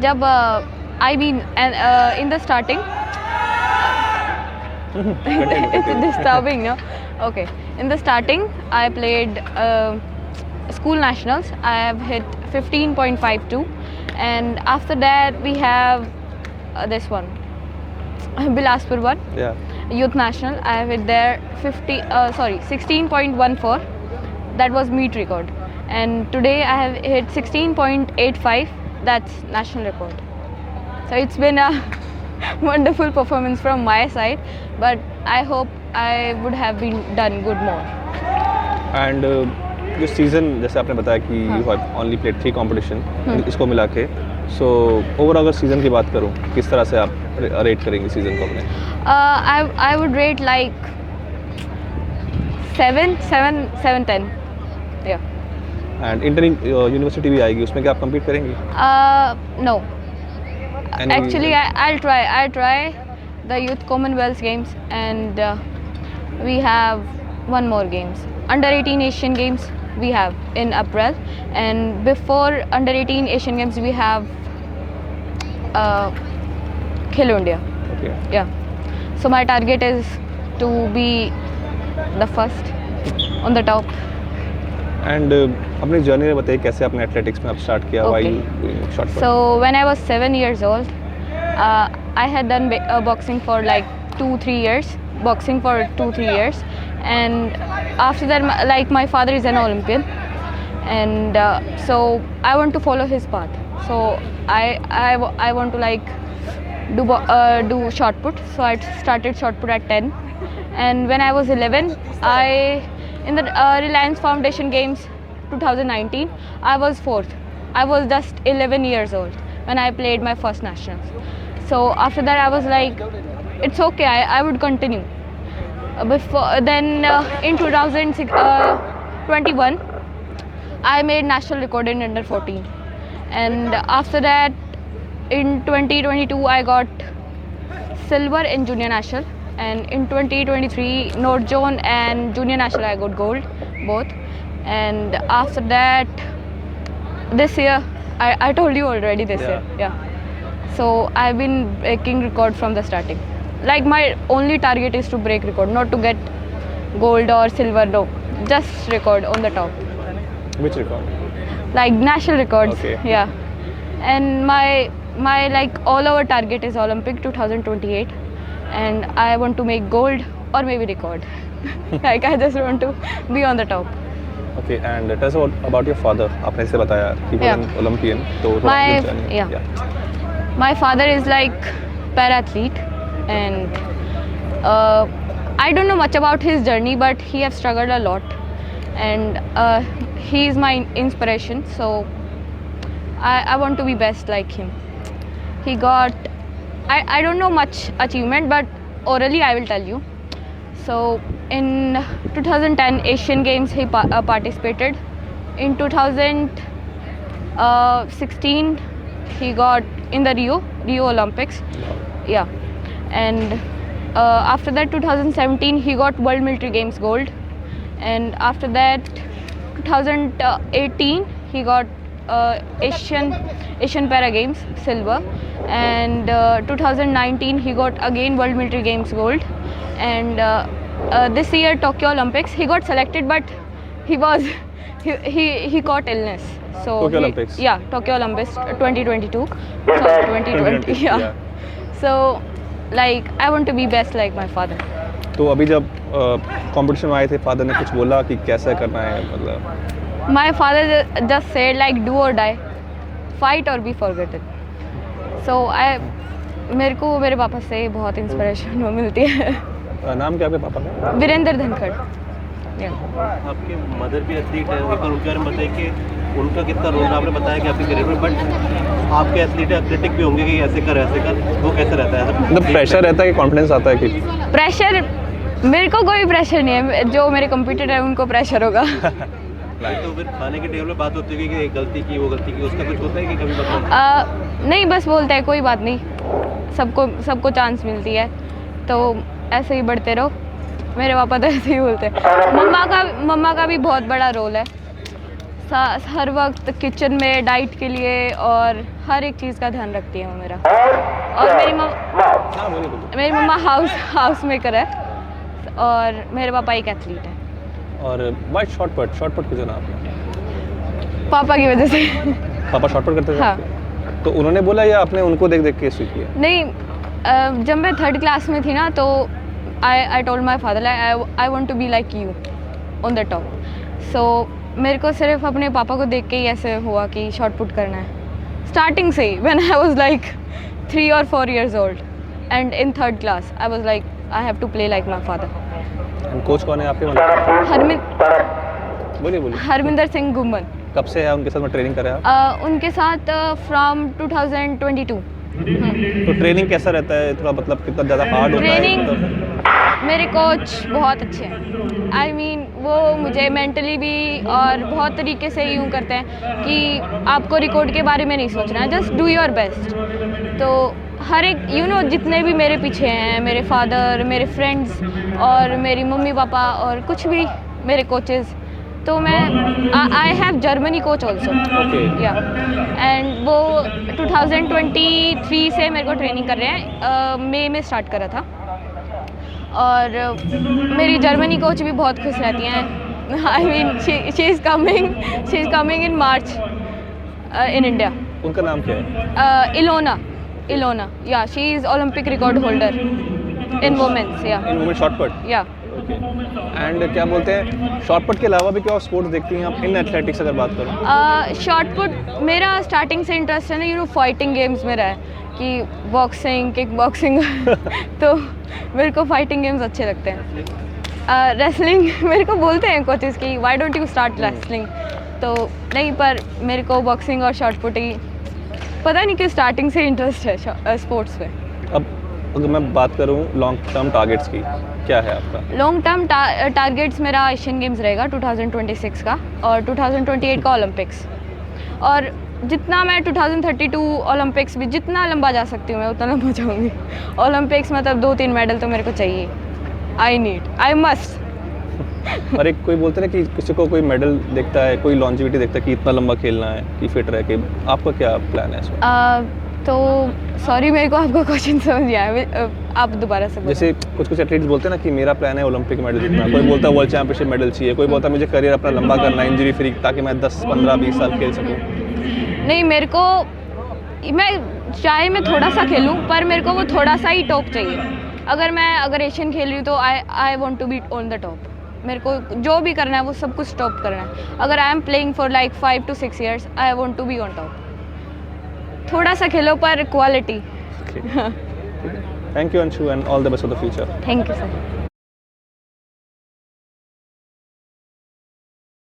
जब I mean in the starting it's disturbing, no? Okay, in the starting I played school nationals. I have hit 15.52, and after that we have this one, Bilaspur one. Yeah. Youth national. I have hit there 16.14. That was meet record, and today I have hit 16.85. That's national record. So it's been a wonderful performance from my side, but I hope I would have been done good more. And जो season जैसे आपने बताया कि हाँ. you have only played 3 competition इसको मिला के, so overall अगर सीज़न की बात करूँ किस तरह से आप रेट करेंगे सीज़न को अपने? I would rate like 7, 10. Yeah. And inter university भी आएगी, उसमें क्या आप कम्पीट करेंगी? No. Actually, I'll try the Youth Commonwealth Games, and we have one more games. Under 18 Asian Games we have in April, and before under 18 Asian Games we have Khelo India. Okay. Yeah. So my target is to be the first on the top. And अपनी journey में बताइए कैसे आपने athletics में आप start किया? Why Okay. Doing shot put? So when I was 7 years old, I had done boxing for like 2-3 years. And after that, my father is an Olympian, and so I want to follow his path. So I want to do shot put. So I started shot put at 10, and when I was 11, in the Reliance Foundation Games 2019, I was 4th. I was just 11 years old when I played my first nationals. So after that I was like, it's okay, I would continue. In 2021 I made national record in under 14, and after that in 2022 I got silver in junior national, and in 2023 North Zone and junior national I got gold both. And after that this year I told you already this year. Yeah. So I've been breaking record from the starting. Like my only target is to break record, not to get gold or silver, no, just record on the top. Which record? Like national records. Okay. Yeah. And my like all our target is Olympic 2028, and I want to make gold or maybe record. Like I just want to be on the top. Okay, and tell us about your father. आपने इसे बताया कि वो Yeah. Olympian, तो My father is like para-athlete, and I don't know much about his journey, but he have struggled a lot, and he is my inspiration. So I want to be best like him. He got, I don't know much achievement, but orally I will tell you. So in 2010 Asian Games he participated. In 2016 he got in the Rio Olympics. Yeah. And after that 2017 he got World Military Games gold, and after that 2018 he got Asian Para Games silver, and 2019 he got again World Military Games gold, and this year Tokyo Olympics he got selected, but he caught illness. So Tokyo Olympics. Yeah, Tokyo Olympics 2022. Sorry, 2020. Yeah. So like I want to be best like my father. तो अभी जब competition में आए थे, father ने कुछ बोला कि कैसे करना है, मतलब? My father just said like do or die, fight or be forgotten. So मेरे को मेरे पापा से बहुत इंस्पिरेशन मिलती है. नाम क्या आपके पापा का? वीरेंद्र धनखड़. आपके मदर भी एथलीट है, एक बार उनके बारे में बताइए कि उनका कितना रोल है. आपने बताया कि आपके करियर में, बट आपके एथलेटिक भी होंगे कि ऐसे कर, वो कैसे रहता है? मतलब प्रेशर रहता है कि कॉन्फिडेंस आता है कि? प्रेशर मेरे को कोई प्रेशर नहीं है, जो मेरे कंप्यूटर है उनको प्रेशर होगा. तो फिर खाने के टेबल पे बात होती है कि गलती की, वो गलती की, उसका कुछ होता है कि कभी बताओ? नहीं, बस बोलते हैं कोई बात नहीं, सबको चांस मिलती है, तो ऐसे ही बढ़ते रहो. मेरे पापा तो ऐसे ही बोलते हैं. मम्मा का भी बहुत बड़ा रोल है. हर वक्त किचन में डाइट के लिए और हर एक चीज़ का ध्यान रखती है वो मेरा। और मेरी मम्मा हाउस मेकर है और मेरे पापा एक एथलीट है। और वाइट शॉर्टपुट क्यों चुना आपने? पापा की वजह से। पापा शॉर्टपुट करते थे? हाँ। तो उन्होंने बोला या आपने उनको देख देख के सीख लिया? नहीं, जब मैं 3rd क्लास में थी ना तो I told my father I want to be like you on the top. So मेरे को सिर्फ अपने पापा को देख के ही ऐसे हुआ कि शॉर्ट पुट करना है स्टार्टिंग से ही। When I was like 3 or 4 years old and in 3rd class I was like I have to play like my father. And coach कौन है आपके? बोलिए। हरमिंदर सिंह गुम्बन। कब से है उनके साथ में ट्रेनिंग कर रहे हैं आप? उनके साथ फ्रॉम 2022। तो ट्रेनिंग कैसा रहता है? थोड़ा मतलब कितना ज़्यादा हार्ड होता है? ट्रेनिंग मेरे कोच बहुत अच्छे हैं। आई मीन वो मुझे मेंटली भी और बहुत तरीके से यूँ करते हैं कि आपको रिकॉर्ड के बारे में नहीं सोचना है, जस्ट डू योर बेस्ट। तो हर एक जितने भी मेरे पीछे हैं, मेरे फादर, मेरे फ्रेंड्स और मेरी मम्मी पापा और कुछ भी मेरे कोचेस, तो मैं I have Germany coach also. या एंड वो 2023 से मेरे को ट्रेनिंग कर रहे हैं। मई में स्टार्ट करा था और मेरी जर्मनी कोच भी बहुत खुश रहती हैं। I mean she is coming in March in India. उनका नाम क्या है? इलोना या she is Olympic record holder in women's. या इन वुमेन शॉर्टपुट। या एंड क्या बोलते हैं, शॉर्टपुट के अलावा भी क्या और स्पोर्ट्स देखती हैं आप? इन एथलेटिक्स अगर बात करूँ, शॉर्टपुट मेरा स्टार्टिंग से इंटरेस्ट है ना, फाइटिंग गेम्स में रहा है कि बॉक्सिंग, किक बॉक्सिंग तो मेरे को फाइटिंग गेम्स अच्छे लगते हैं। रेसलिंग मेरे को बोलते हैं कोचेस कि why don't you start wrestling, तो नहीं, पर मेरे को बॉक्सिंग और शॉर्टपुट ही पता नहीं कि स्टार्टिंग से इंटरेस्ट है स्पोर्ट्स में। अब अगर मैं बात करूँ लॉन्ग टर्म टारगेट्स की, क्या है आपका? लॉन्ग टर्म टारगेट्स मेरा एशियन गेम्स रहेगा 2026 का और 2028 का ओलंपिक्स। और जितना मैं 2032 ओलंपिक्स भी जितना लंबा जा सकती हूँ मैं उतना लंबा जाऊँगी। ओलंपिक्स मतलब 2-3 मेडल तो मेरे को चाहिए। I must. और एक कोई बोलते हैं कि किसी को कोई मेडल देखता है, कोई लॉन्जिविटी देखता है कि इतना लंबा खेलना है, कि फिट रह के, आपका क्या प्लान है इसमें? तो सॉरी मेरे को आपका क्वेश्चन समझ नहीं आया, आप दोबारा से बोलिए। जैसे कुछ एथलीट्स बोलते हैं ना कि मेरा प्लान है ओलंपिक मेडल जीतना, कोई बोलता है वर्ल्ड चैंपियनशिप मेडल चाहिए, कोई बोलता है मुझे करियर अपना लंबा करना है इंजरी फ्री, ताकि मैं 10, 15, 20 साल खेल सकूँ। नहीं, मेरे को चाहे मैं थोड़ा सा खेलूँ पर मेरे को वो थोड़ा सा ही टॉप चाहिए। अगर एशियन खेल रही हूँ तो I want to be on the top. मेरे को जो भी करना है वो सब कुछ टॉप करना है। अगर I am playing for like 5 to 6 years I want to be on top. थोड़ा सा खेलो पर quality. Thank you Anshu and all the best for the future. Thank you sir.